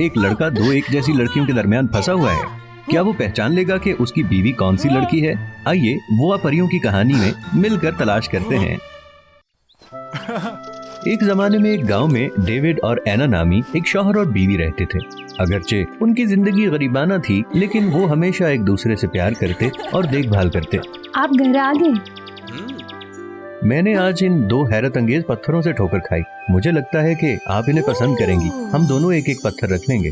एक लड़का दो एक जैसी लड़कियों के दरमियान फंसा हुआ है। क्या वो पहचान लेगा कि उसकी बीवी कौन सी लड़की है? आइए वो परियों की कहानी में मिलकर तलाश करते हैं। एक जमाने में एक गांव में डेविड और एना नामी एक शौहर और बीवी रहते थे। अगरचे उनकी जिंदगी गरीबाना थी, लेकिन वो हमेशा एक दूसरे से प्यार करते और देखभाल करते। आप घर आ गए? मैंने आज इन दो हैरत अंगेज पत्थरों से ठोकर खाई। मुझे लगता है कि आप इन्हें पसंद करेंगी। हम दोनों एक एक पत्थर रख लेंगे।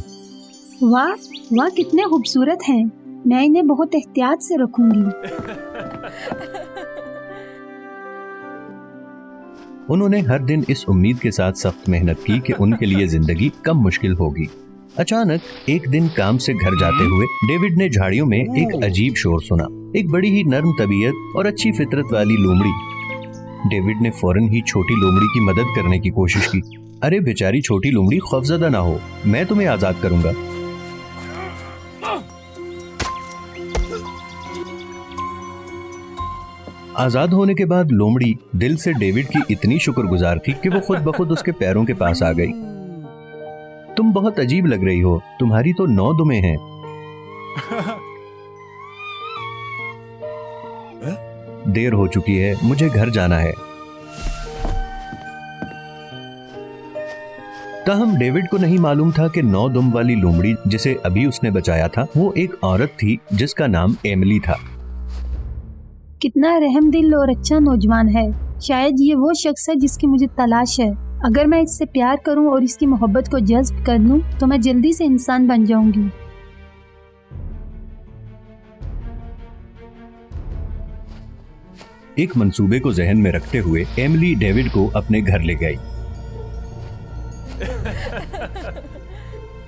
वाह वाह, कितने खूबसूरत हैं। मैं इन्हें बहुत एहतियात से रखूंगी। उन्होंने हर दिन इस उम्मीद के साथ सख्त मेहनत की कि उनके लिए जिंदगी कम मुश्किल होगी। अचानक एक दिन काम से घर जाते हुए डेविड ने झाड़ियों में एक अजीब शोर सुना। एक बड़ी ही नर्म तबीयत और अच्छी फितरत वाली लोमड़ी। डेविड ने फौरन ही छोटी लोमड़ी की मदद करने की कोशिश की। अरे बेचारी छोटी लोमड़ी, खौफजदा ना हो, मैं तुम्हें आजाद करूंगा। आजाद होने के बाद लोमड़ी दिल से डेविड की इतनी शुक्रगुजार थी कि वो खुद ब खुद उसके पैरों के पास आ गई। तुम बहुत अजीब लग रही हो, तुम्हारी तो 9 दुमें हैं। देर हो चुकी है, मुझे घर जाना है। ताहम डेविड को नहीं मालूम था कि 9 दुम वाली लोमड़ी जिसे अभी उसने बचाया था वो एक औरत थी जिसका नाम एमिली था। कितना रहमदिल और अच्छा नौजवान है। शायद ये वो शख्स है जिसकी मुझे तलाश है। अगर मैं इससे प्यार करूं और इसकी मोहब्बत को जज्ब कर लूं तो मैं जल्दी से इंसान बन जाऊंगी। एक मंसूबे को जहन में रखते हुए एमिली डेविड को अपने घर ले गई।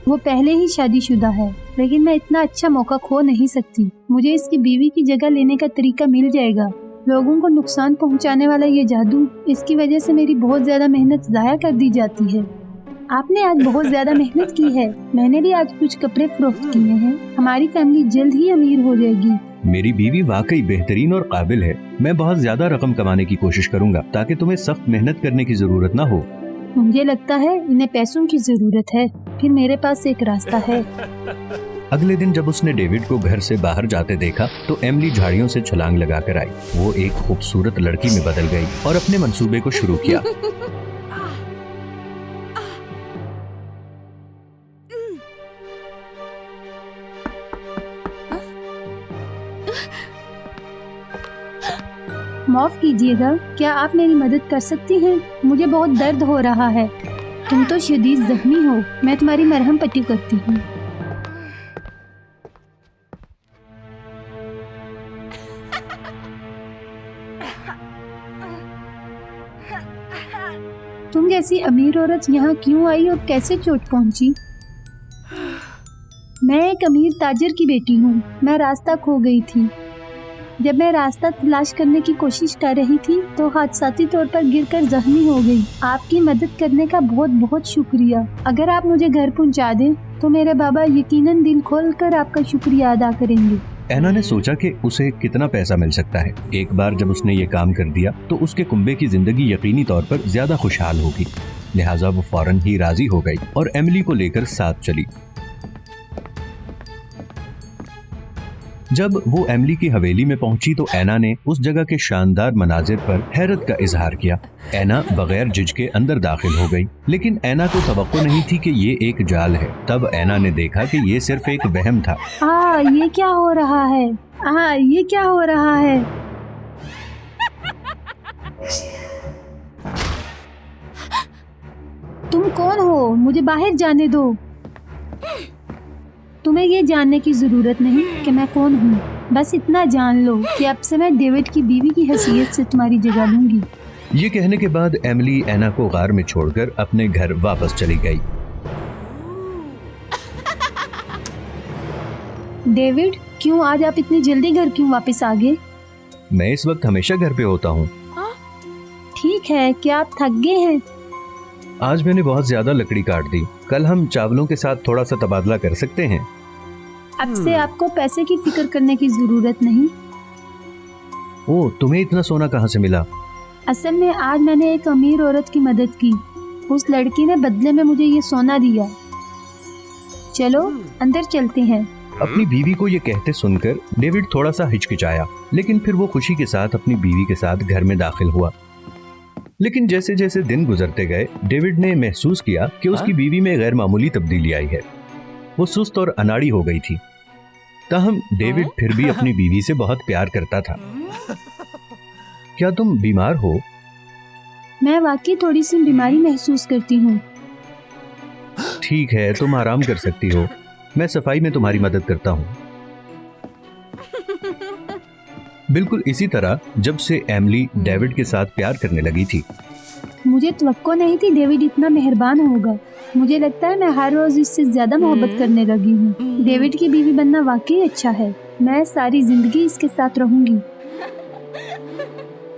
वो पहले ही शादीशुदा है, लेकिन मैं इतना अच्छा मौका खो नहीं सकती। मुझे इसकी बीवी की जगह लेने का तरीका मिल जाएगा। लोगों को नुकसान पहुंचाने वाला ये जादू, इसकी वजह से मेरी बहुत ज्यादा मेहनत जाया कर दी जाती है। आपने आज बहुत ज्यादा मेहनत की है। मैंने भी आज कुछ कपड़े फरोख्त किए हैं। हमारी फैमिली जल्द ही अमीर हो जाएगी। मेरी बीवी वाकई बेहतरीन और काबिल है। मैं बहुत ज्यादा रकम कमाने की कोशिश करूंगा ताकि तुम्हें सख्त मेहनत करने की जरूरत ना हो। मुझे लगता है इन्हें पैसों की जरूरत है। फिर मेरे पास एक रास्ता है। अगले दिन जब उसने डेविड को घर से बाहर जाते देखा तो एमिली झाड़ियों से छलांग लगाकर आई। वो एक खूबसूरत लड़की में बदल गई और अपने मंसूबे को शुरू किया। माफ कीजिएगा, क्या आप मेरी मदद कर सकती हैं? मुझे बहुत दर्द हो रहा है। तुम तो शदीद जख्मी हो। मैं तुम्हारी मरहम पट्टी करती हूँ। तुम जैसी अमीर औरत यहाँ क्यों आई और कैसे चोट पहुँची? मैं एक अमीर ताजिर की बेटी हूँ। मैं रास्ता खो गई थी। जब मैं रास्ता तलाश करने की कोशिश कर रही थी तो हादसाती तौर पर गिरकर जख्मी हो गई। आपकी मदद करने का बहुत बहुत शुक्रिया। अगर आप मुझे घर पहुंचा दें तो मेरे बाबा यकीनन दिल खोलकर आपका शुक्रिया अदा करेंगे। एना ने सोचा कि उसे कितना पैसा मिल सकता है। एक बार जब उसने ये काम कर दिया तो उसके कुंबे की जिंदगी यकीनी तौर पर ज्यादा खुशहाल होगी। लिहाजा वो फौरन ही राजी हो गई और एमिली को लेकर साथ चली। जब वो एमिली की हवेली में पहुंची तो एना ने उस जगह के शानदार मनाजिर पर हैरत का इजहार किया। एना बगैर झिझके अंदर दाखिल हो गई, लेकिन एना को तवक्को नहीं थी कि ये एक जाल है। तब एना ने देखा कि ये सिर्फ एक वहम था। ये क्या हो रहा है? ये क्या हो रहा है? तुम कौन हो? मुझे बाहर जाने दो। तुम्हें ये जानने की जरूरत नहीं कि मैं कौन हूँ। बस इतना जान लो कि अब से मैं डेविड की बीवी की हैसियत से तुम्हारी जगह लूंगी। ये कहने के बाद एमिली एना को गार में छोड़कर अपने घर वापस चली गई। डेविड, क्यों आज आप इतनी जल्दी घर क्यों वापस आ गए? मैं इस वक्त हमेशा घर पे होता हूँ। ठीक है, क्या आप थक गए हैं? आज मैंने बहुत ज्यादा लकड़ी काट दी। कल हम चावलों के साथ थोड़ा सा तबादला कर सकते हैं। अब से आपको पैसे की फिक्र करने की जरूरत नहीं। ओह, तुम्हें इतना सोना कहाँ से मिला? असल में आज मैंने एक अमीर औरत की मदद की। उस लड़की ने बदले में मुझे ये सोना दिया। चलो अंदर चलते हैं। अपनी बीवी को ये कहते सुनकर डेविड थोड़ा सा हिचकिचाया, लेकिन फिर वो खुशी के साथ अपनी बीवी के साथ घर में दाखिल हुआ। लेकिन जैसे जैसे दिन गुजरते गए, डेविड ने महसूस किया कि उसकी बीवी में गैर मामूली तब्दीली आई है। वो सुस्त और अनाड़ी हो गई थी। ताहम डेविड फिर भी अपनी बीवी से बहुत प्यार करता था। क्या तुम बीमार हो? मैं वाकई थोड़ी सी बीमारी महसूस करती हूँ। ठीक है, तुम आराम कर सकती हो। मैं सफाई में तुम्हारी मदद करता हूँ। बिल्कुल इसी तरह जब से एमिली डेविड के साथ प्यार करने लगी थी। मुझे तवक्को नहीं थी डेविड इतना मेहरबान होगा। मुझे लगता है मैं हर रोज इससे ज्यादा मोहब्बत करने लगी हूँ। डेविड की बीवी बनना वाकई अच्छा है। मैं सारी जिंदगी इसके साथ रहूंगी।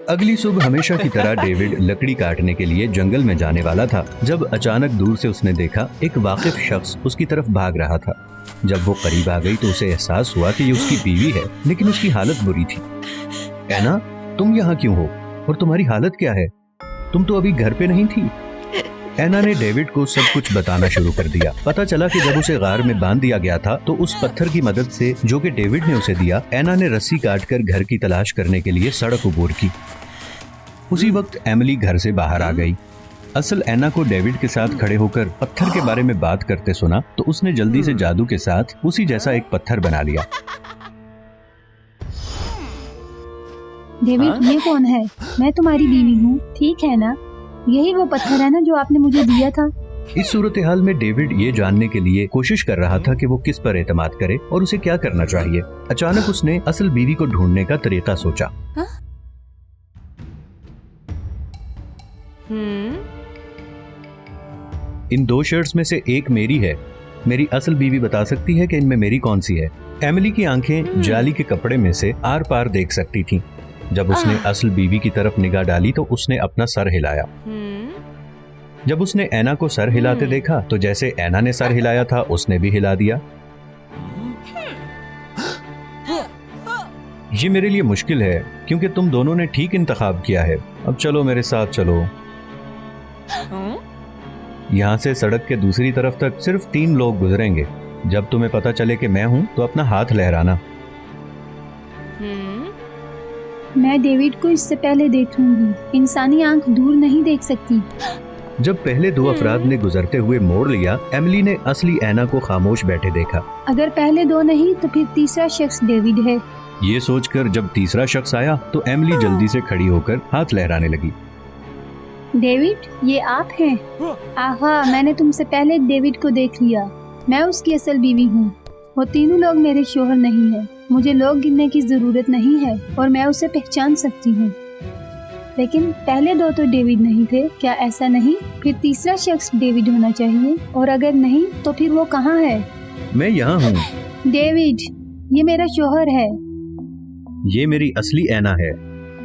अगली सुबह हमेशा की तरह डेविड लकड़ी काटने के लिए जंगल में जाने वाला था, जब अचानक दूर से उसने देखा एक वाकिफ शख्स उसकी तरफ भाग रहा था। जब वो करीब आ गई तो उसे एहसास हुआ कि ये उसकी बीवी है, लेकिन उसकी हालत बुरी थी। एना, तुम यहाँ क्यों हो और तुम्हारी हालत क्या है? तुम तो अभी घर पे नहीं थी। एना ने डेविड को सब कुछ बताना शुरू कर दिया। पता चला कि जब उसे गार में बांध दिया गया था तो उस पत्थर की मदद से जो कि डेविड ने उसे दिया, एना ने रस्सी काटकर घर की तलाश करने के लिए सड़क अबूर की। उसी वक्त एमिली घर से बाहर आ गई। असल एना को डेविड के साथ खड़े होकर पत्थर के बारे में बात करते सुना तो उसने जल्दी से जादू के साथ उसी जैसा एक पत्थर बना लिया। डेविड, ये कौन है? मैं तुम्हारी बीवी हूँ, ठीक है ना? यही वो पत्थर है ना जो आपने मुझे दिया था? इस सूरत हाल में डेविड ये जानने के लिए कोशिश कर रहा था कि वो किस पर एतमाद करे और उसे क्या करना चाहिए। अचानक उसने असल बीवी को ढूंढने का तरीका सोचा। इन दो शर्ट्स में से एक मेरी है। मेरी असल बीवी बता सकती है कि इनमें मेरी कौन सी है। एमिली की आंखें जाली के कपड़े में से आर पार देख सकती थीं। जब उसने असल बीवी की तरफ निगाह डाली तो उसने अपना सर हिलाया। जब उसने एना को सर हिलाते देखा तो जैसे एना ने सर हिलाया था उसने भी हिला दिया। ये मेरे लिए मुश्किल है क्योंकि तुम दोनों ने ठीक इंतखाब किया है। अब चलो मेरे साथ चलो। यहाँ से सड़क के दूसरी तरफ तक सिर्फ 3 लोग गुजरेंगे। जब तुम्हें पता चले कि मैं हूँ तो अपना हाथ लहराना। मैं डेविड को इससे पहले देखूंगी। इंसानी आंख दूर नहीं देख सकती। जब पहले 2 अफराद ने गुजरते हुए मोड़ लिया, एमिली ने असली एना को खामोश बैठे देखा। अगर पहले 2 नहीं तो फिर तीसरा शख्स डेविड है। ये सोचकर जब तीसरा शख्स आया तो एमिली जल्दी से खड़ी होकर हाथ लहराने लगी। डेविड, ये आप हैं? आहा, मैंने तुमसे पहले डेविड को देख लिया। मैं उसकी असल बीवी हूँ। वो तीनों लोग मेरे शोहर नहीं है। मुझे लोग गिनने की जरूरत नहीं है और मैं उसे पहचान सकती हूँ। लेकिन पहले 2 तो डेविड नहीं थे, क्या ऐसा नहीं? फिर तीसरा शख्स डेविड होना चाहिए, और अगर नहीं तो फिर वो कहाँ है? मैं यहाँ हूँ। डेविड, ये मेरा शोहर है। ये मेरी असली एना है।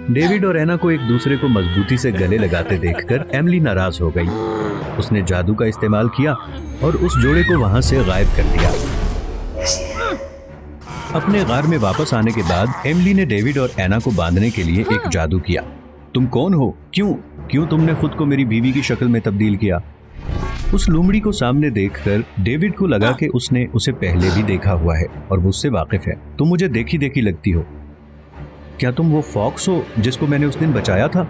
डेविड और एना को एक दूसरे को मजबूती से गले लगाते देखकर एमिली नाराज हो गई। उसने जादू का इस्तेमाल किया और उस जोड़े को वहां से गायब कर दिया। अपने गार में वापस आने के बाद एमिली ने डेविड और एना को बांधने के लिए एक जादू किया। तुम कौन हो? क्यों तुमने खुद को मेरी बीवी की शक्ल में तब्दील किया? उस लोमड़ी को सामने देखकर डेविड को लगा कि उसने उसे पहले भी देखा हुआ है और वो उससे वाकिफ है। तुम मुझे देखी देखी लगती हो। क्या तुम वो फॉक्स हो जिसको मैंने उस दिन बचाया था?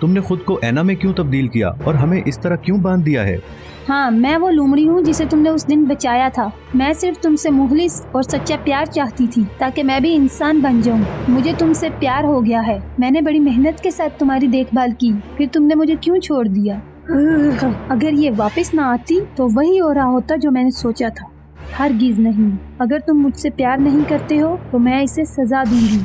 तुमने खुद को एना में क्यों तब्दील किया और हमें इस तरह क्यों बांध दिया है? हाँ, मैं वो लोमड़ी हूँ जिसे तुमने उस दिन बचाया था। मैं सिर्फ तुमसे मुखलिस और सच्चा प्यार चाहती थी ताकि मैं भी इंसान बन जाऊँ। मुझे तुमसे प्यार हो गया है। मैंने बड़ी मेहनत के साथ तुम्हारी देखभाल की, फिर तुमने मुझे क्यों छोड़ दिया? अगर ये वापस ना आती तो वही हो रहा होता जो मैंने सोचा था। हरगिज नहीं। अगर तुम मुझसे प्यार नहीं करते हो तो मैं इसे सजा दूंगी।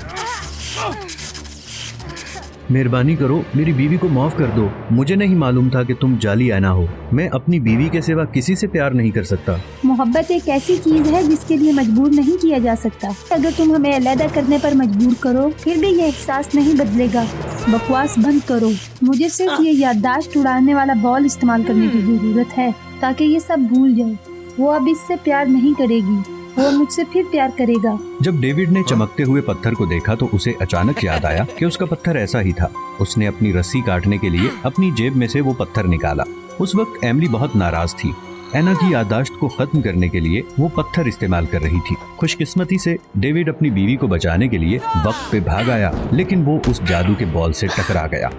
मेहरबानी करो, मेरी बीवी को माफ कर दो। मुझे नहीं मालूम था कि तुम जाली एना हो। मैं अपनी बीवी के सिवा किसी से प्यार नहीं कर सकता। मोहब्बत एक ऐसी चीज है जिसके लिए मजबूर नहीं किया जा सकता। अगर तुम हमें अलग करने पर मजबूर करो फिर भी ये एहसास नहीं बदलेगा। बकवास बंद करो। मुझे सिर्फ ये याददाश्त उड़ाने वाला बॉल इस्तेमाल करने की जरूरत है ताकि ये सब भूल जाए। वो अब इससे प्यार नहीं करेगी, वो मुझसे फिर प्यार करेगा। जब डेविड ने चमकते हुए पत्थर को देखा तो उसे अचानक याद आया कि उसका पत्थर ऐसा ही था। उसने अपनी रस्सी काटने के लिए अपनी जेब में से वो पत्थर निकाला। उस वक्त एमिली बहुत नाराज थी। एना की याददाश्त को खत्म करने के लिए वो पत्थर इस्तेमाल कर रही थी। खुशकिस्मती से डेविड अपनी बीवी को बचाने के लिए वक्त पे भाग आया, लेकिन वो उस जादू के बॉल से टकरा गया।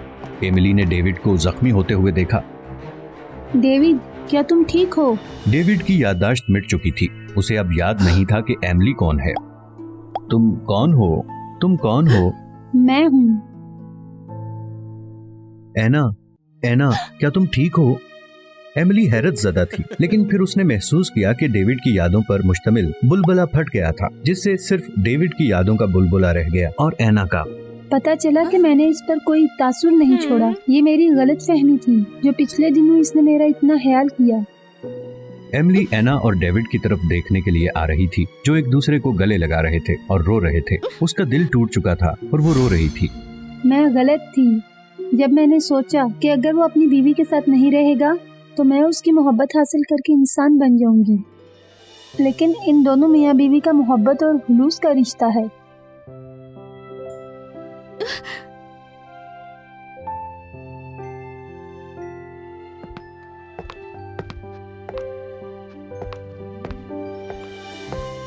एमिली ने डेविड को जख्मी होते हुए देखा। डेविड, क्या तुम ठीक हो? डेविड की याददाश्त मिट चुकी थी। उसे अब याद नहीं था कि एमिली कौन है। तुम कौन हो? तुम कौन हो? मैं हूँ। एना, एना, क्या तुम ठीक हो? एमिली हैरत ज़दा थी, लेकिन फिर उसने महसूस किया कि डेविड की यादों पर मुश्तमिल बुलबुला फट गया था, जिससे सिर्फ डेविड की यादों का बुलबुला रह गया और एना का। पता चला कि मैंने इस पर कोई तासुर नहीं छोड़ा। ये मेरी गलत फहमी थी जो पिछले दिनों इसने मेरा इतना ख्याल किया। एमिली एना और डेविड की तरफ देखने के लिए आ रही थी, जो एक दूसरे को गले लगा रहे थे और रो रहे थे। उसका दिल टूट चुका था और वो रो रही थी। मैं गलत थी जब मैंने सोचा कि अगर वो अपनी बीवी के साथ नहीं रहेगा तो मैं उसकी मोहब्बत हासिल करके इंसान बन जाऊंगी। लेकिन इन दोनों मियाँ बीवी का मोहब्बत और हुलूस का रिश्ता है।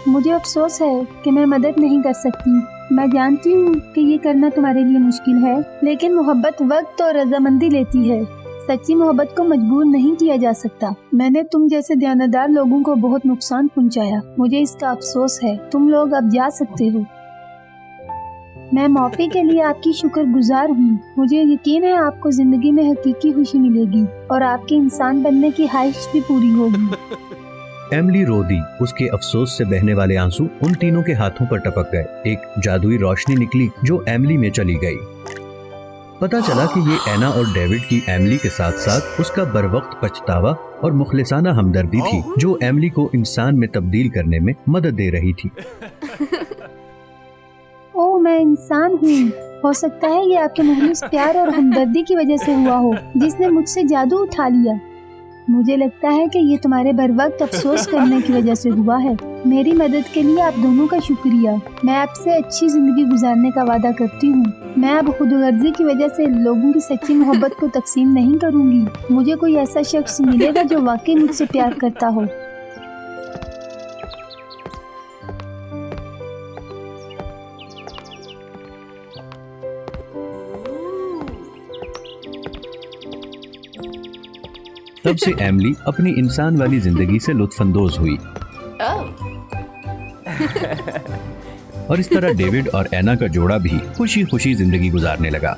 मुझे अफसोस है कि मैं मदद नहीं कर सकती। मैं जानती हूँ कि ये करना तुम्हारे लिए मुश्किल है, लेकिन मोहब्बत वक्त और रजामंदी लेती है। सच्ची मोहब्बत को मजबूर नहीं किया जा सकता। मैंने तुम जैसे दयानतदार लोगों को बहुत नुकसान पहुँचाया। मुझे इसका अफसोस है। तुम लोग अब जा सकते हो। मैं माफी के लिए आपकी शुक्रगुजार हूँ। मुझे यकीन है आपको जिंदगी में हकीकी खुशी मिलेगी और आपके इंसान बनने की ख्वाहिश भी पूरी होगी। एमिली रो दी। उसके अफसोस से बहने वाले आंसू उन तीनों के हाथों पर टपक गए। एक जादुई रोशनी निकली जो एमिली में चली गई। पता चला कि ये एना और डेविड की एमिली के साथ साथ उसका बरवक्त पछतावा और मुखलिसाना हमदर्दी थी, जो एमिली को इंसान में तब्दील करने में मदद दे रही थी। ओह, मैं इंसान हूँ। हो सकता है ये आपके मुखलिस प्यार और हमदर्दी की वजह से हुआ हो, जिसने मुझसे जादू उठा लिया। मुझे लगता है कि ये तुम्हारे बरवक्त अफसोस करने की वजह से हुआ है। मेरी मदद के लिए आप दोनों का शुक्रिया। मैं आपसे अच्छी जिंदगी गुजारने का वादा करती हूँ। मैं अब खुदगर्जी की वजह से लोगों की सच्ची मोहब्बत को तकसीम नहीं करूँगी। मुझे कोई ऐसा शख्स मिलेगा जो वाकई मुझसे प्यार करता हो। तब से एमिली अपनी इंसान वाली जिंदगी से लुत्फानंदोज हुई और इस तरह डेविड और एना का जोड़ा भी खुशी खुशी जिंदगी गुजारने लगा।